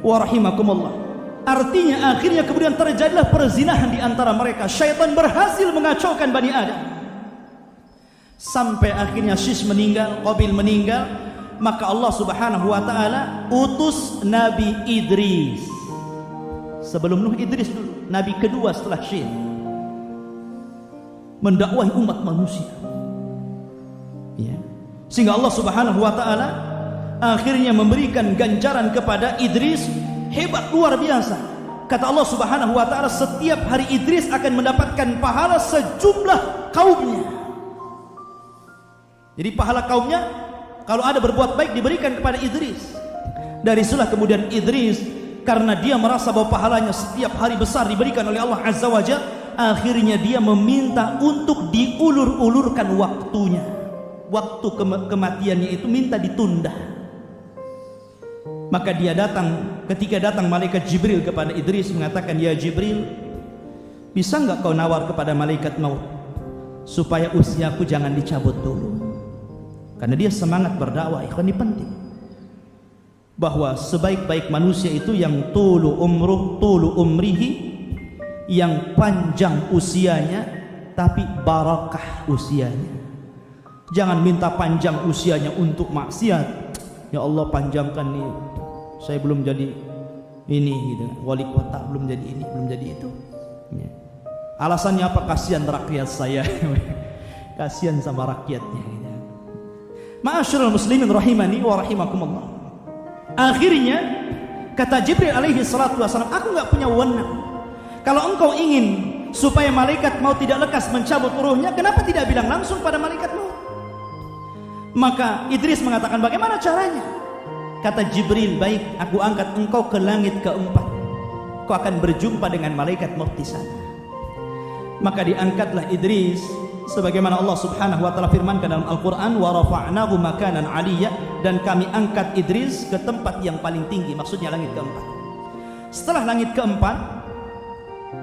Speaker 3: wa rahimakumullah. Artinya akhirnya kemudian terjadilah perzinahan di antara mereka. Syaitan berhasil mengacaukan Bani Adam. Sampai akhirnya Syith meninggal, Qabil meninggal, maka Allah Subhanahu wa taala utus Nabi Idris. Sebelum Nuh, Idris dulu, nabi kedua setelah Syith. Mendakwahi umat manusia. Ya. Sehingga Allah Subhanahu wa taala akhirnya memberikan ganjaran kepada Idris hebat luar biasa. Kata Allah Subhanahu wa taala, setiap hari Idris akan mendapatkan pahala sejumlah kaumnya. Jadi pahala kaumnya kalau ada berbuat baik diberikan kepada Idris. Dari situlah kemudian Idris, karena dia merasa bahwa pahalanya setiap hari besar diberikan oleh Allah Azza wa Jalla, akhirnya dia meminta untuk diulur-ulurkan waktunya. Waktu kematiannya itu minta ditunda. Maka dia datang ketika datang malaikat Jibril kepada Idris mengatakan, "Ya Jibril, bisa enggak kau nawar kepada malaikat maut supaya usiaku jangan dicabut dulu?" Karena dia semangat berdakwah. Ikhwan, ini penting bahwa sebaik-baik manusia itu yang tulu umrihi, yang panjang usianya tapi barakah usianya. Jangan minta panjang usianya untuk maksiat. Ya Allah, panjangkan nih, saya belum jadi ini gitu, wali kota belum jadi ini, belum jadi itu ya. Alasannya apa? Kasihan rakyat saya. Kasihan sama rakyatnya gitu. Ma'asyiral muslimin rahimani wa rahimakumullah. Akhirnya kata Jibril alaihi salatu wasallam, aku enggak punya wewenang. Kalau engkau ingin supaya malaikat maut tidak lekas mencabut ruhnya, kenapa tidak bilang langsung pada malaikat maut? Maka Idris mengatakan, bagaimana caranya? Kata Jibril, baik, aku angkat engkau ke langit keempat. Kau akan berjumpa dengan malaikat maut di sana. Maka diangkatlah Idris, sebagaimana Allah Subhanahu wa taala firmankan dalam Al-Qur'an, wa rafa'nahu makanan 'aliyya, dan kami angkat Idris ke tempat yang paling tinggi, maksudnya langit keempat. Setelah langit keempat,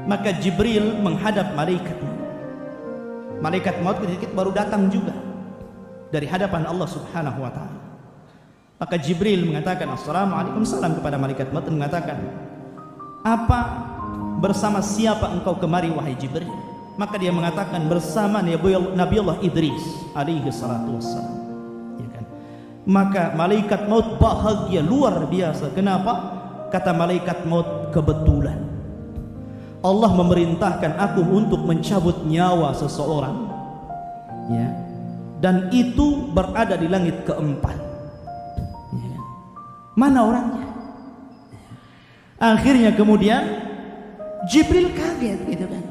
Speaker 3: maka Jibril menghadap malaikat maut. Malaikat maut sedikit baru datang juga dari hadapan Allah Subhanahu wa taala. Maka Jibril mengatakan, "Assalamualaikum," salam kepada malaikat maut dan mengatakan, "Apa, bersama siapa engkau kemari wahai Jibril?" Maka dia mengatakan, bersama Nabi Allah Idris alaihi salatu wassalam. Ya kan? Maka malaikat maut bahagia luar biasa. Kenapa? Kata malaikat maut, kebetulan Allah memerintahkan aku untuk mencabut nyawa seseorang, ya, dan itu berada di langit keempat. Ya. Mana orangnya? Akhirnya kemudian Jibril kaget gitu kan.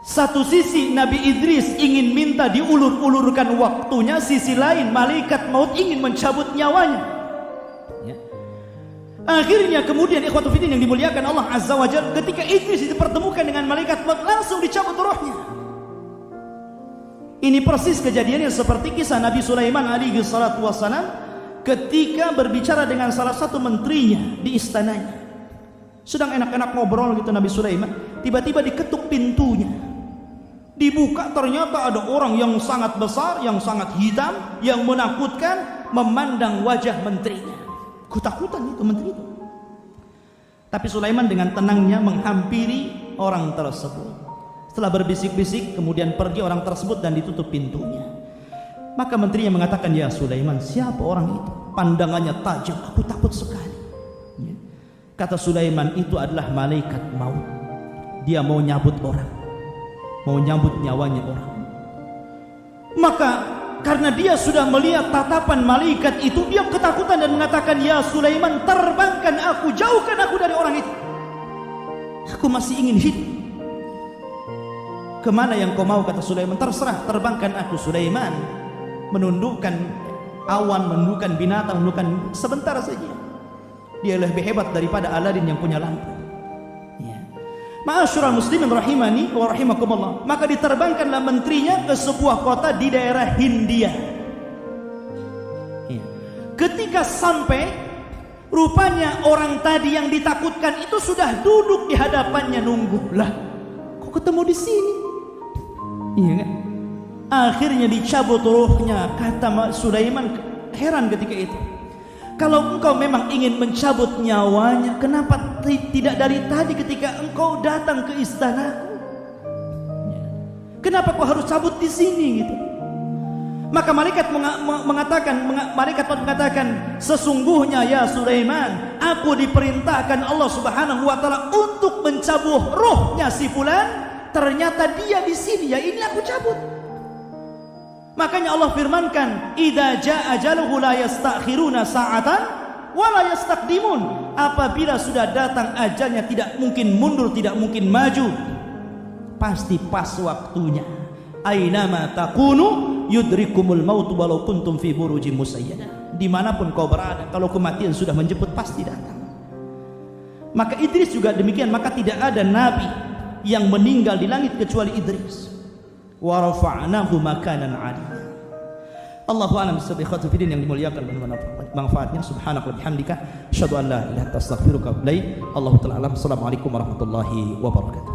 Speaker 3: Satu sisi Nabi Idris ingin minta diulur-ulurkan waktunya, sisi lain malaikat maut ingin mencabut nyawanya. Ya. Akhirnya kemudian ikhwatu fiddin yang dimuliakan Allah Azza wa Jalla, ketika Idris dipertemukan dengan malaikat maut, langsung dicabut rohnya. Ini persis kejadiannya seperti kisah Nabi Sulaiman alaihi salatu wassalam ketika berbicara dengan salah satu menterinya di istananya. Sedang enak-enak ngobrol gitu Nabi Sulaiman, tiba-tiba diketuk pintunya. Dibuka, ternyata ada orang yang sangat besar, yang sangat hitam, yang menakutkan, memandang wajah menterinya. Ketakutan itu menteri itu. Tapi Sulaiman dengan tenangnya menghampiri orang tersebut. Setelah berbisik-bisik, kemudian pergi orang tersebut dan ditutup pintunya. Maka menterinya mengatakan, "Ya Sulaiman, siapa orang itu? Pandangannya tajam, aku takut sekali." Ya. Kata Sulaiman, itu adalah malaikat maut. Dia mau nyabut orang, mau nyambut nyawanya orang. Maka karena dia sudah melihat tatapan malaikat itu, dia ketakutan dan mengatakan, "Ya Sulaiman, terbangkan aku, jauhkan aku dari orang itu. Aku masih ingin hidup." "Kemana yang kau mau?" kata Sulaiman. "Terserah, terbangkan aku." Sulaiman menundukkan awan, menundukkan binatang, menundukkan sebentar saja. Dia lebih hebat daripada Aladin yang punya lampu. Ma'asyiral muslimin rahimani wa rahimakumullah. Maka diterbangkanlah menterinya ke sebuah kota di daerah Hindia. Ketika sampai, rupanya orang tadi yang ditakutkan itu sudah duduk di hadapannya nunggu. Lah, kok ketemu di sini? Iya kan? Akhirnya dicabut ruhnya. Kata Sulaiman heran ketika itu, kalau engkau memang ingin mencabut nyawanya, kenapa tidak dari tadi ketika engkau datang ke istanaku? Kenapa kau harus cabut di sini gitu? Maka malaikat mengatakan, "Sesungguhnya ya Sulaiman, aku diperintahkan Allah Subhanahu wa taala untuk mencabut rohnya si fulan. Ternyata dia di sini, ya ini aku cabut." Makanya Allah firmankan, "Idza jaa ajaluhu la yastakhiruna sa'atan wa la yastaqdimun." Apabila sudah datang ajalnya, tidak mungkin mundur, tidak mungkin maju. Pasti pas waktunya. Ainama takunu yudrikumul maut walau kuntum fi burujim musayyadah. Dimanapun kau berada, kalau kematian sudah menjemput, pasti datang. Maka Idris juga demikian. Maka tidak ada nabi yang meninggal di langit kecuali Idris. Wa rafa'nahu makanan 'aliyya. Allahu a'lam bishawab. Ikhwati fillah yang dimuliakan dan manfaatnya. Subhanaka wa bihamdika asyhadu an la ilaha illa anta astaghfiruka wa atubu ilaik. Allahu ta'ala alam. Assalamualaikum warahmatullahi wabarakatuh.